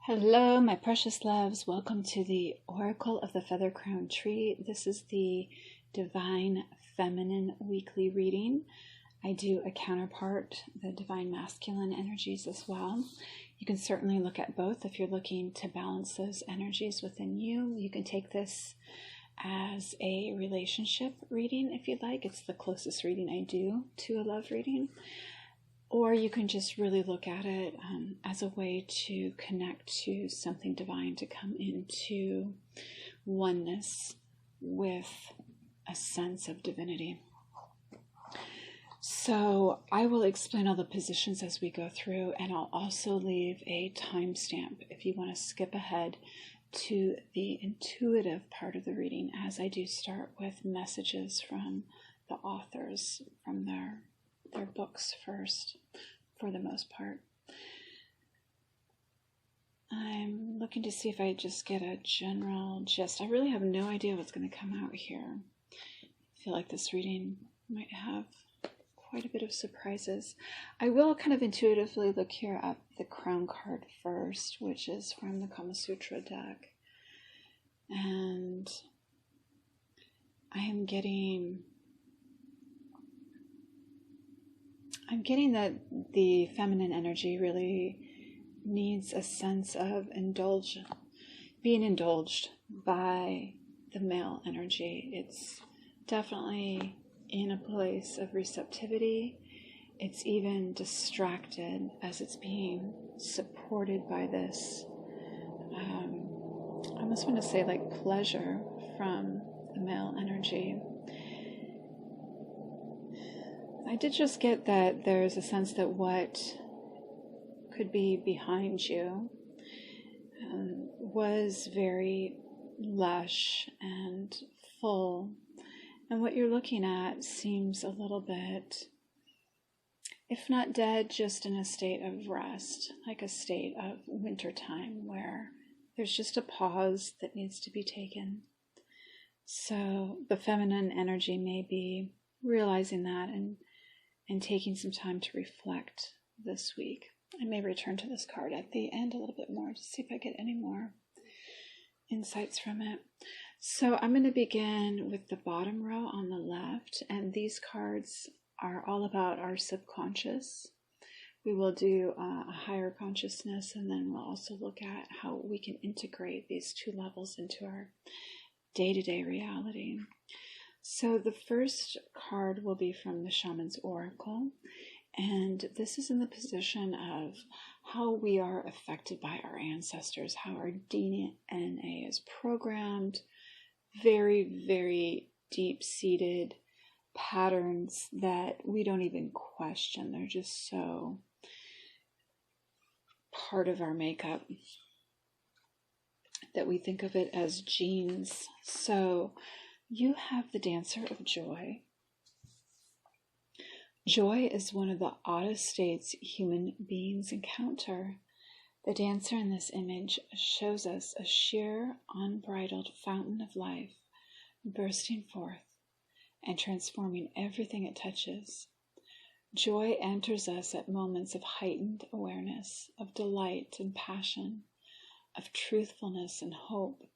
Hello, my precious loves. Welcome to the Oracle of the Feather Crown Tree. This is the Divine Feminine weekly reading. I do a counterpart, the Divine Masculine energies as well. You can certainly look at both if you're looking to balance those energies within you. You can take this as a relationship reading if you'd like. It's the closest reading I do to a love reading. Or you can just really look at it as a way to connect to something divine, to come into oneness with a sense of divinity. So I will explain all the positions as we go through, and I'll also leave a timestamp if you want to skip ahead to the intuitive part of the reading, as I do start with messages from the authors, from their books first, for the most part. I'm looking to see if I just get a general gist. I really have no idea what's going to come out here. I feel like this reading might have quite a bit of surprises. I will kind of intuitively look here at the crown card first, which is from the Sutra deck. And I am getting that the feminine energy really needs a sense of being indulged by the male energy. It's definitely in a place of receptivity. It's even distracted as it's being supported by this, I almost want to say like pleasure from the male energy. I did just get that there's a sense that what could be behind you was very lush and full. And what you're looking at seems a little bit, if not dead, just in a state of rest, like a state of wintertime where there's just a pause that needs to be taken. So the feminine energy may be realizing that and taking some time to reflect this week. I may return to this card at the end a little bit more to see if I get any more insights from it. So I'm going to begin with the bottom row on the left, and these cards are all about our subconscious. We will do a higher consciousness, and then we'll also look at how we can integrate these two levels into our day-to-day reality. So the first card will be from the Shaman's Oracle, and this is in the position of how we are affected by our ancestors, how our DNA is programmed, very, very deep-seated patterns that we don't even question. They're just so part of our makeup that we think of it as genes. So you have the Dancer of Joy. Joy is one of the oddest states human beings encounter. The dancer in this image shows us a sheer, unbridled fountain of life bursting forth and transforming everything it touches. Joy enters us at moments of heightened awareness, of delight and passion, of truthfulness and hope.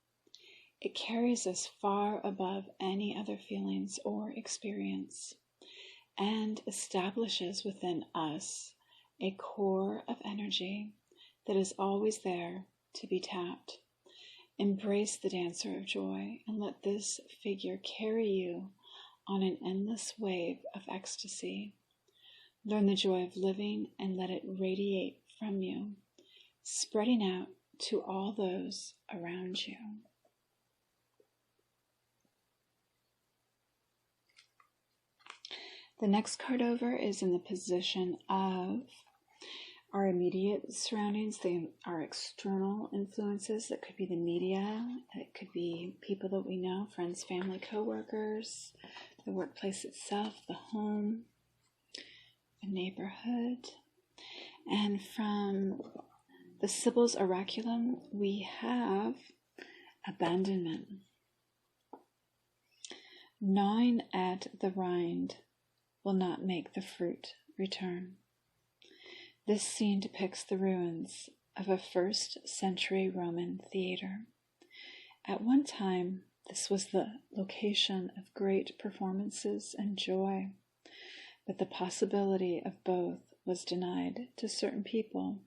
It carries us far above any other feelings or experience and establishes within us a core of energy that is always there to be tapped. Embrace the Dancer of Joy and let this figure carry you on an endless wave of ecstasy. Learn the joy of living and let it radiate from you, spreading out to all those around you. The next card over is in the position of our immediate surroundings, our external influences. That could be the media, it could be people that we know, friends, family, co-workers, the workplace itself, the home, the neighborhood. And from the Sibyl's Oraculum, we have abandonment. Gnawing at the rind will not make the fruit return. This scene depicts the ruins of a 1st century Roman theater. At one time, this was the location of great performances and joy, but the possibility of both was denied to certain people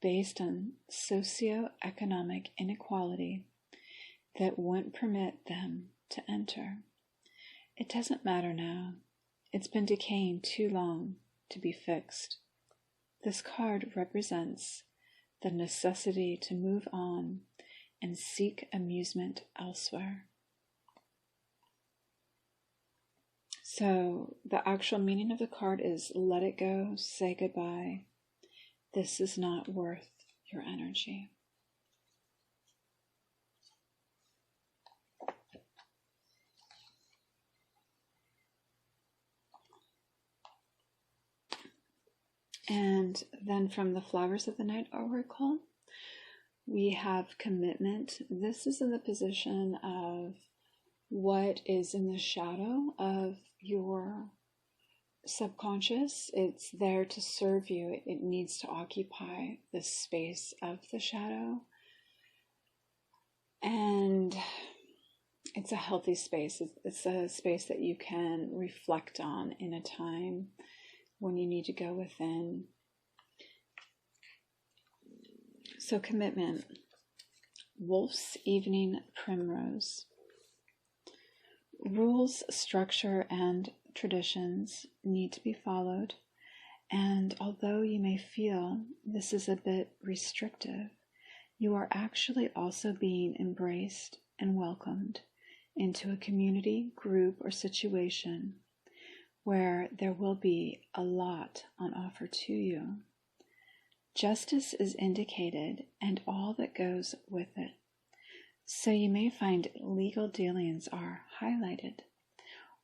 based on socio-economic inequality that wouldn't permit them to enter. It doesn't matter now. It's been decaying too long to be fixed. This card represents the necessity to move on and seek amusement elsewhere. So the actual meaning of the card is let it go, say goodbye. This is not worth your energy. And then from the Flowers of the Night Oracle, we have commitment. This is in the position of what is in the shadow of your subconscious. It's there to serve you. It needs to occupy the space of the shadow. And it's a healthy space. It's a space that you can reflect on in a time when you need to go within. So commitment, Wolf's Evening Primrose. Rules, structure, and traditions need to be followed, and although you may feel this is a bit restrictive, you are actually also being embraced and welcomed into a community, group, or situation where there will be a lot on offer to you. Justice is indicated and all that goes with it. So you may find legal dealings are highlighted,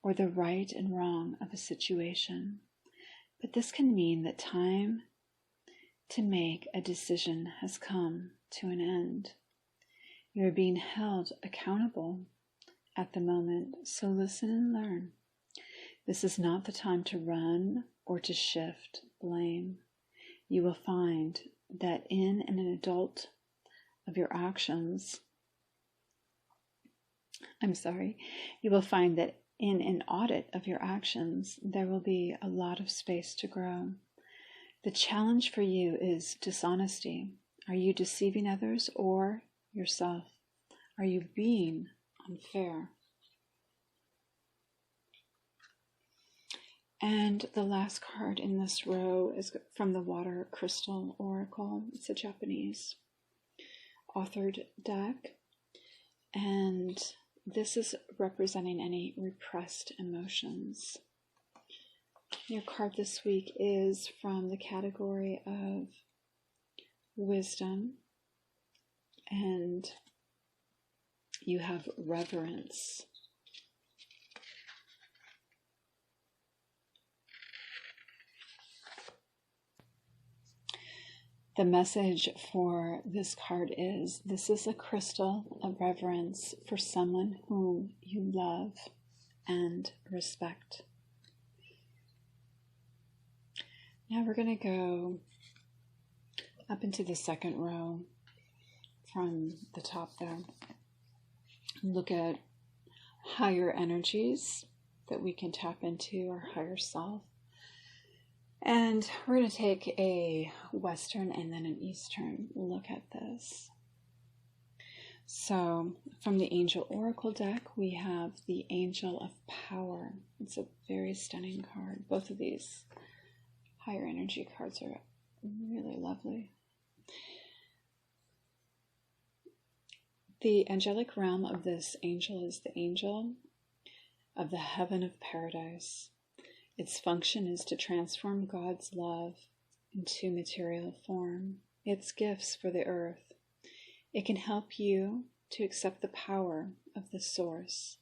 or the right and wrong of a situation. But this can mean that time to make a decision has come to an end. You are being held accountable at the moment, so listen and learn. This is not the time to run or to shift blame. You will find that in an adult of your actions, you will find that in an audit of your actions, there will be a lot of space to grow. The challenge for you is dishonesty. Are you deceiving others or yourself? Are you being unfair? And the last card in this row is from the Water Crystal Oracle. It's a Japanese authored deck. And this is representing any repressed emotions. Your card this week is from the category of wisdom. And you have reverence. The message for this card is, this is a crystal of reverence for someone whom you love and respect. Now we're going to go up into the second row from the top there. Look at higher energies that we can tap into, our higher self. And we're going to take a Western and then an Eastern look at this. So from the Angel Oracle deck, we have the Angel of Power. It's a very stunning card. Both of these higher energy cards are really lovely. The angelic realm of this angel is the angel of the heaven of paradise. Its function is to transform God's love into material form, its gifts for the earth. It can help you to accept the power of the source,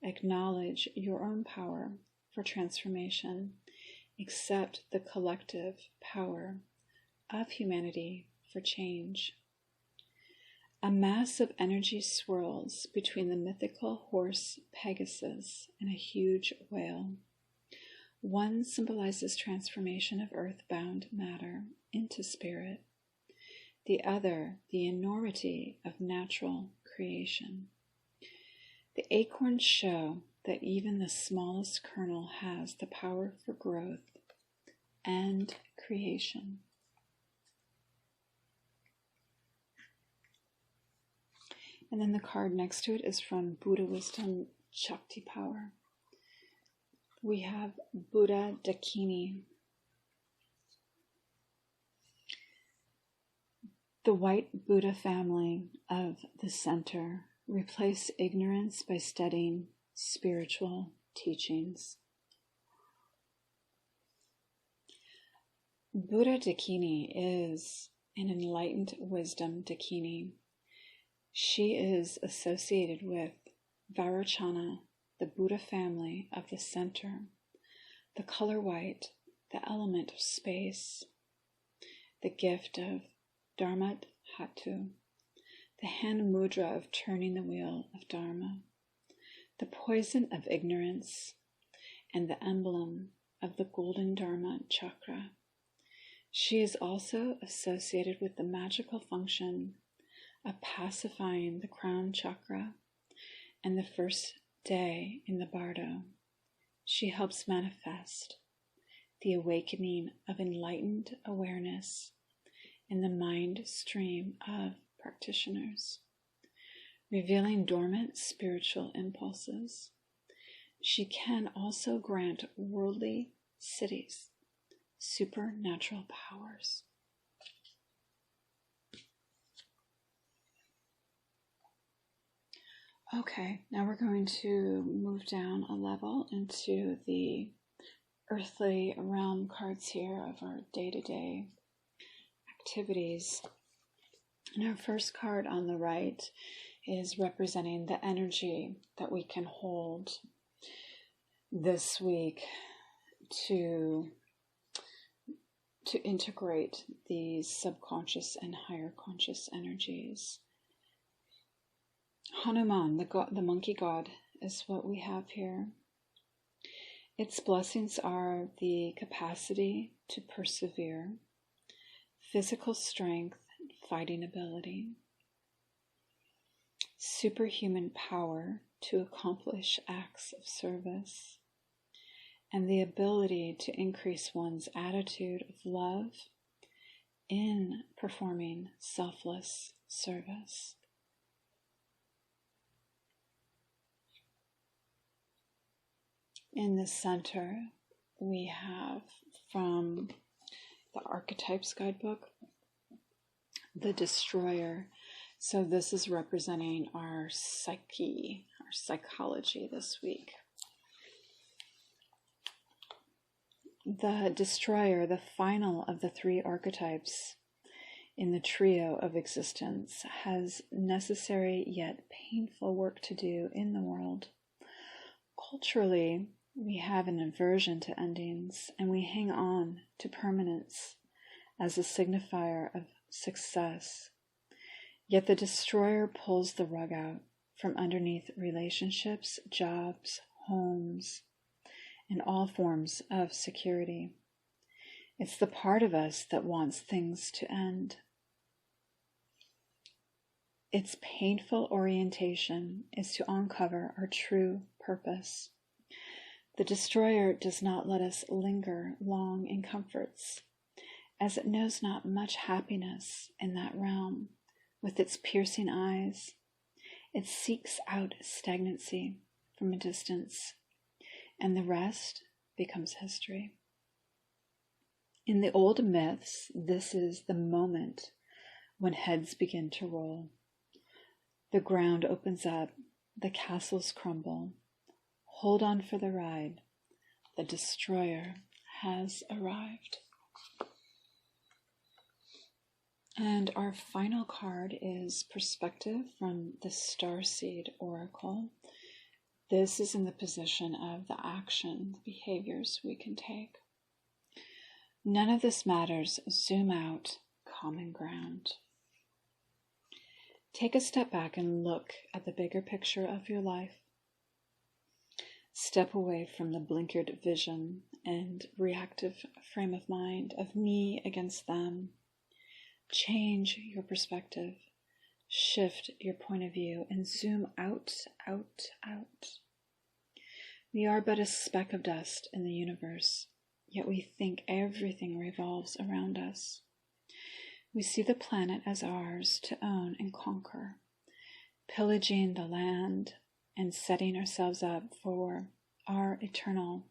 acknowledge your own power for transformation, accept the collective power of humanity for change. A mass of energy swirls between the mythical horse Pegasus and a huge whale. One symbolizes transformation of earthbound matter into spirit. the other the enormity of natural creation. The acorns show that even the smallest kernel has the power for growth and creation. And then the card next to it is from Buddha Wisdom, Shakti Power. We have Buddha Dakini. The white Buddha family of the center replace ignorance by studying spiritual teachings. Buddha Dakini is an enlightened wisdom Dakini. She is associated with Vairocana, the Buddha family of the center, the color white, the element of space, the gift of Dharma Hatu, the hand mudra of turning the wheel of Dharma, the poison of ignorance, and the emblem of the golden Dharma chakra. She is also associated with the magical function of pacifying the crown chakra and the first day in the bardo. She helps manifest the awakening of enlightened awareness in the mind stream of practitioners, revealing dormant spiritual impulses. She can also grant worldly cities supernatural powers. Okay, now we're going to move down a level into the earthly realm cards here of our day-to-day activities. And our first card on the right is representing the energy that we can hold this week to integrate these subconscious and higher conscious energies. Hanuman, the monkey god, is what we have here. Its blessings are the capacity to persevere, physical strength, fighting ability, superhuman power to accomplish acts of service, and the ability to increase one's attitude of love in performing selfless service. In the center, we have from the Archetypes Guidebook, the Destroyer. So this is representing our psyche, our psychology this week. The Destroyer, the final of the three archetypes in the trio of existence, has necessary yet painful work to do in the world. Culturally, we have an aversion to endings, and we hang on to permanence as a signifier of success. Yet the Destroyer pulls the rug out from underneath relationships, jobs, homes, and all forms of security. It's the part of us that wants things to end. Its painful orientation is to uncover our true purpose. The Destroyer does not let us linger long in comforts, as it knows not much happiness in that realm. With its piercing eyes, it seeks out stagnancy from a distance, and the rest becomes history. In the old myths, this is the moment when heads begin to roll. The ground opens up, the castles crumble. Hold on for the ride. The Destroyer has arrived. And our final card is Perspective from the Starseed Oracle. This is in the position of the action, the behaviors we can take. None of this matters. Zoom out, common ground. Take a step back and look at the bigger picture of your life. Step away from the blinkered vision and reactive frame of mind of me against them. Change your perspective, shift your point of view, and zoom out, out, out. We are but a speck of dust in the universe, yet we think everything revolves around us. We see the planet as ours to own and conquer, pillaging the land and setting ourselves up for our eternal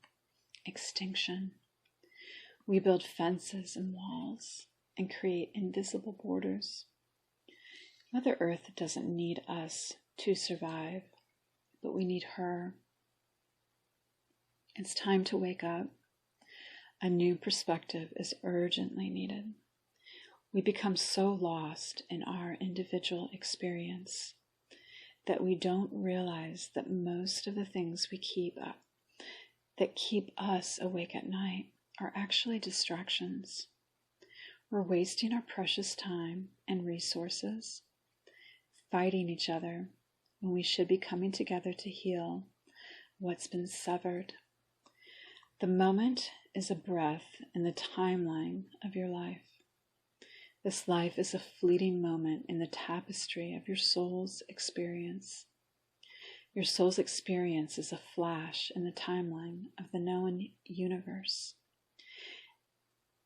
extinction. We build fences and walls and create invisible borders. Mother Earth doesn't need us to survive, but we need her. It's time to wake up. A new perspective is urgently needed. We become so lost in our individual experience that we don't realize that most of the things we keep up, that keep us awake at night, are actually distractions. We're wasting our precious time and resources fighting each other when we should be coming together to heal what's been severed. The moment is a breath in the timeline of your life. This life is a fleeting moment in the tapestry of your soul's experience. Your soul's experience is a flash in the timeline of the known universe.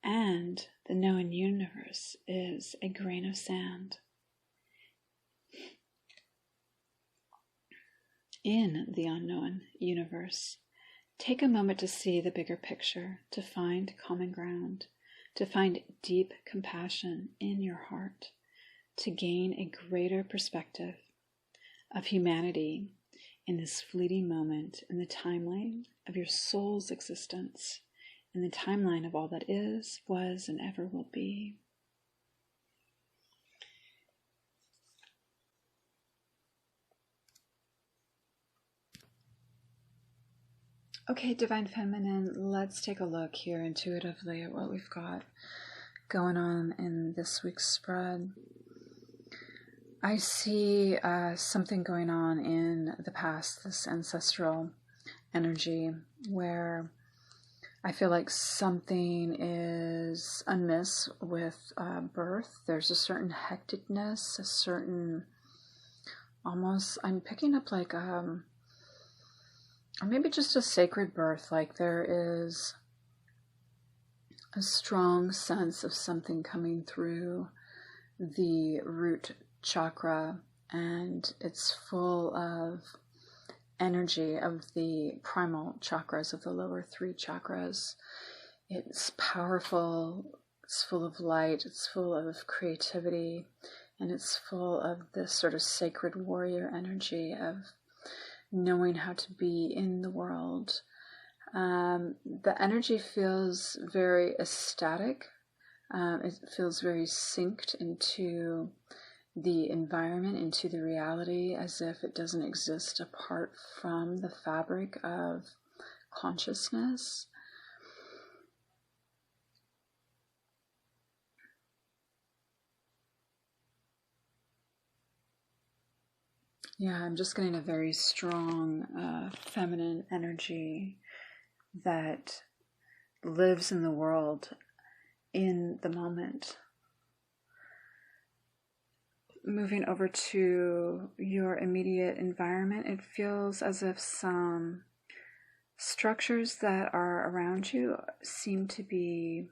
And the known universe is a grain of sand. In the unknown universe, take a moment to see the bigger picture, to find common ground, to find deep compassion in your heart, to gain a greater perspective of humanity in this fleeting moment in the timeline of your soul's existence, in the timeline of all that is, was, and ever will be. Okay, Divine Feminine, let's take a look here intuitively at what we've got going on in this week's spread. I see something going on in the past, this ancestral energy, where I feel like something is amiss with birth. There's a certain hecticness, a certain almost, I'm picking up like or maybe just a sacred birth, like there is a strong sense of something coming through the root chakra, and it's full of energy of the primal chakras, of the lower three chakras. It's powerful, it's full of light, it's full of creativity, and it's full of this sort of sacred warrior energy of knowing how to be in the world. The energy feels very ecstatic. It feels very synced into the environment, into the reality, as if it doesn't exist apart from the fabric of consciousness. Yeah, I'm just getting a very strong feminine energy that lives in the world in the moment. Moving over to your immediate environment, it feels as if some structures that are around you seem to be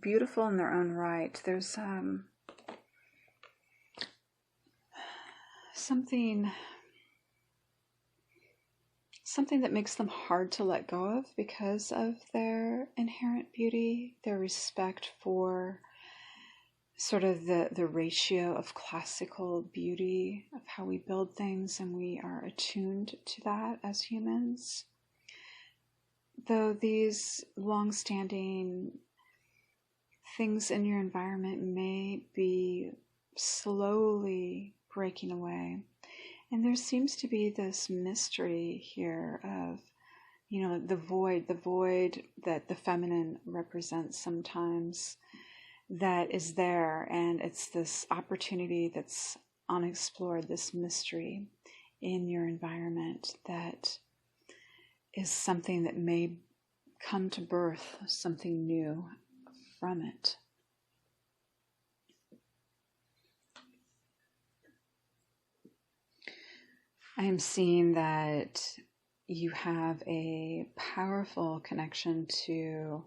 beautiful in their own right. There's something that makes them hard to let go of because of their inherent beauty, their respect for sort of the ratio of classical beauty, of how we build things, and we are attuned to that as humans. Though these long-standing things in your environment may be slowly breaking away, and there seems to be this mystery here of, the void that the feminine represents sometimes, that is there, and it's this opportunity that's unexplored, this mystery in your environment that is something that may come to birth something new from it. I am seeing that you have a powerful connection to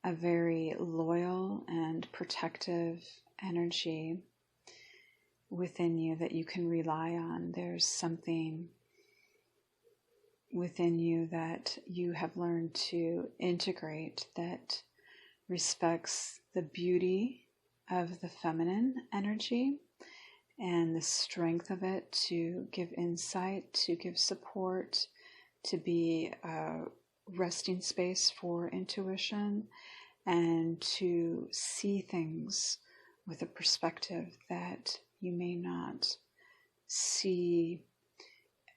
a very loyal and protective energy within you that you can rely on. There's something within you that you have learned to integrate that respects the beauty of the feminine energy and the strength of it to give insight, to give support, to be a resting space for intuition, and to see things with a perspective that you may not see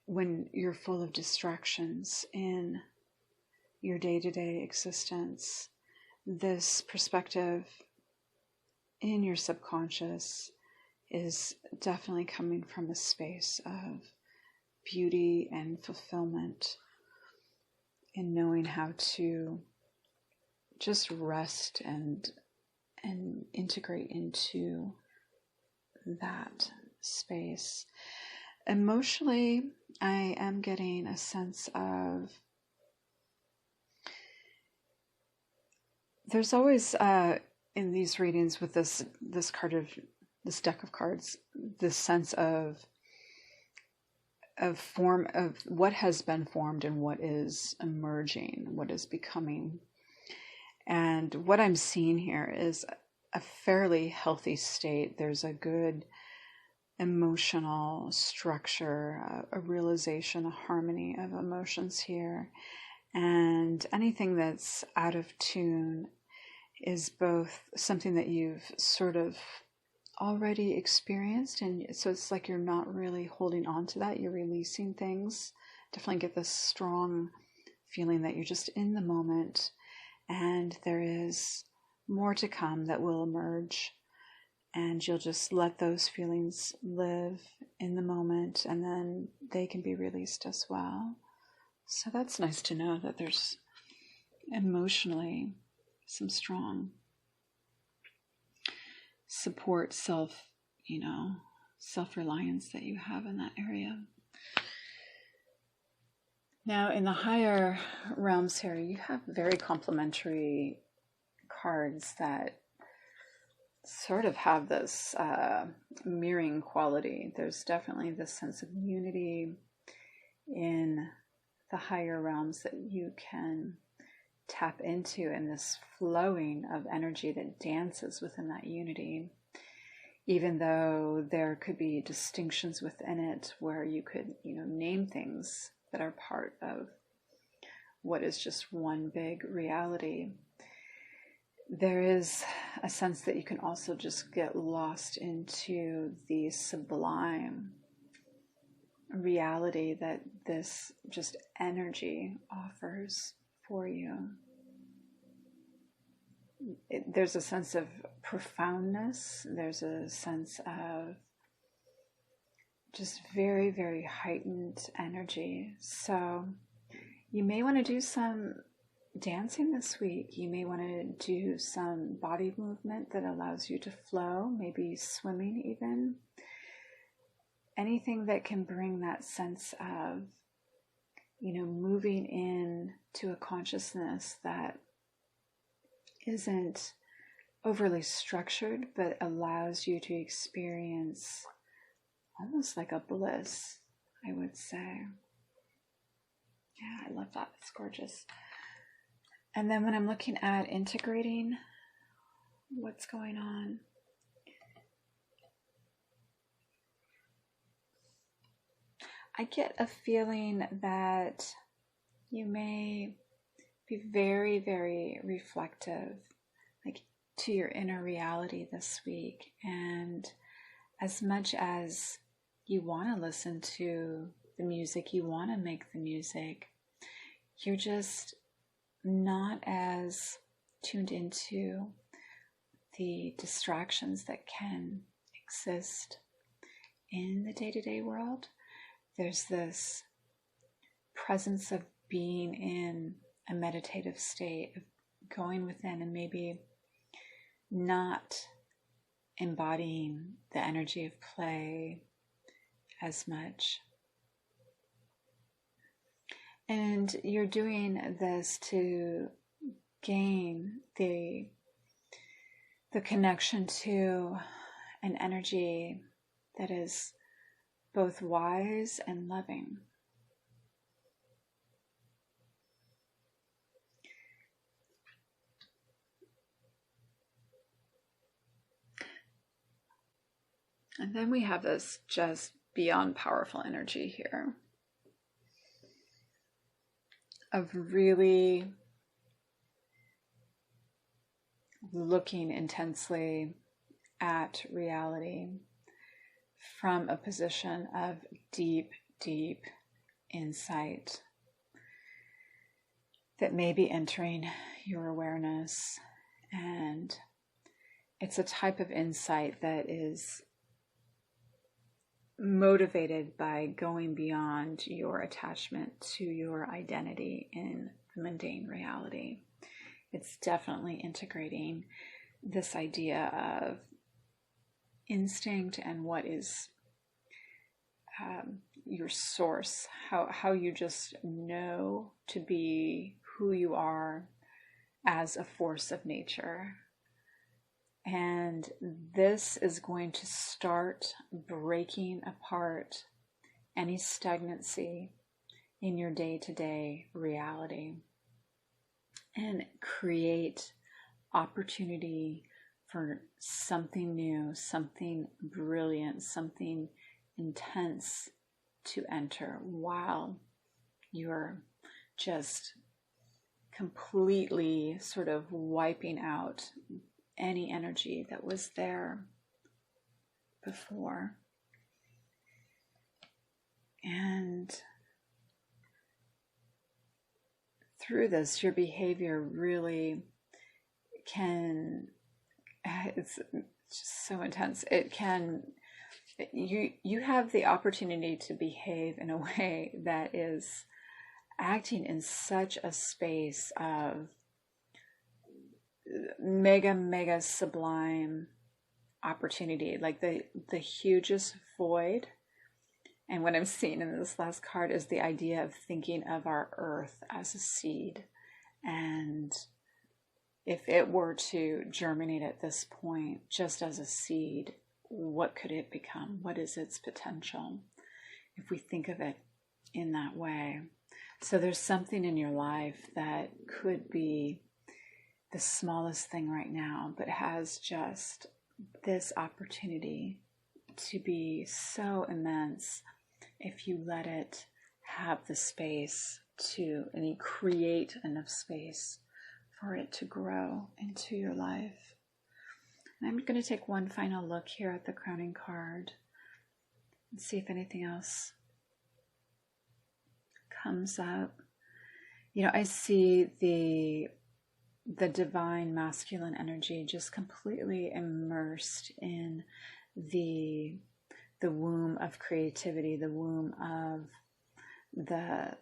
when you're full of distractions in your day-to-day existence. This perspective in your subconscious is definitely coming from a space of beauty and fulfillment in knowing how to just rest and integrate into that space. Emotionally, I am getting a sense of there's always in these readings with this deck of cards, this sense of form of what has been formed and what is emerging, what is becoming. And what I'm seeing here is a fairly healthy state. There's a good emotional structure, a realization, a harmony of emotions here. And anything that's out of tune is both something that you've sort of already experienced, and so it's like you're not really holding on to that, you're releasing things. Definitely get this strong feeling that you're just in the moment, and there is more to come that will emerge, and you'll just let those feelings live in the moment, and then they can be released as well. So that's nice to know that there's emotionally some strong support, self-reliance that you have in that area. Now, in the higher realms here, you have very complementary cards that sort of have this mirroring quality. There's definitely this sense of unity in the higher realms that you can tap into, and this flowing of energy that dances within that unity, even though there could be distinctions within it where you could, name things that are part of what is just one big reality. There is a sense that you can also just get lost into the sublime reality that this just energy offers for you. There's a sense of profoundness. There's a sense of just very, very heightened energy. So you may want to do some dancing this week. You may want to do some body movement that allows you to flow, maybe swimming even. Anything that can bring that sense of moving in to a consciousness that isn't overly structured, but allows you to experience almost like a bliss, I would say. Yeah, I love that. It's gorgeous. And then when I'm looking at integrating what's going on, I get a feeling that you may be very, very reflective, like to your inner reality this week. And as much as you want to listen to the music, you want to make the music, you're just not as tuned into the distractions that can exist in the day-to-day world. There's this presence of being in a meditative state of going within and maybe not embodying the energy of play as much. And you're doing this to gain the connection to an energy that is both wise and loving. And then we have this just beyond powerful energy here of really looking intensely at reality from a position of deep, deep insight that may be entering your awareness. And it's a type of insight that is motivated by going beyond your attachment to your identity in the mundane reality. It's definitely integrating this idea of instinct and what is your source, how you just know to be who you are as a force of nature. And this is going to start breaking apart any stagnancy in your day-to-day reality and create opportunity for something new, something brilliant, something intense to enter while you're just completely sort of wiping out any energy that was there before. And through this, your behavior really it's just so intense. You have the opportunity to behave in a way that is acting in such a space of mega sublime opportunity, like the hugest void. And what I'm seeing in this last card is the idea of thinking of our earth as a seed, and if it were to germinate at this point just as a seed, what could it become? What is its potential if we think of it in that way? So there's something in your life that could be the smallest thing right now, but has just this opportunity to be so immense if you let it have the space to, and you create enough space for it to grow into your life. And I'm going to take one final look here at the crowning card and see if anything else comes up. You know, I see the divine masculine energy just completely immersed in the womb of creativity, the womb of the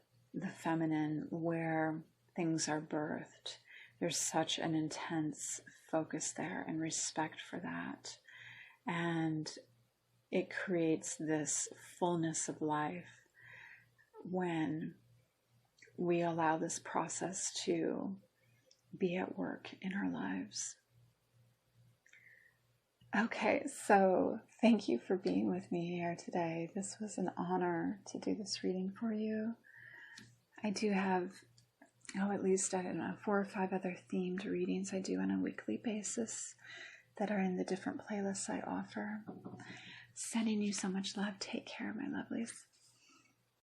feminine, where things are birthed. There's such an intense focus there and respect for that. And it creates this fullness of life when we allow this process to be at work in our lives. Okay, so thank you for being with me here today. This was an honor to do this reading for you. I do have, at least, 4 or 5 other themed readings I do on a weekly basis that are in the different playlists I offer. Sending you so much love. Take care, my lovelies.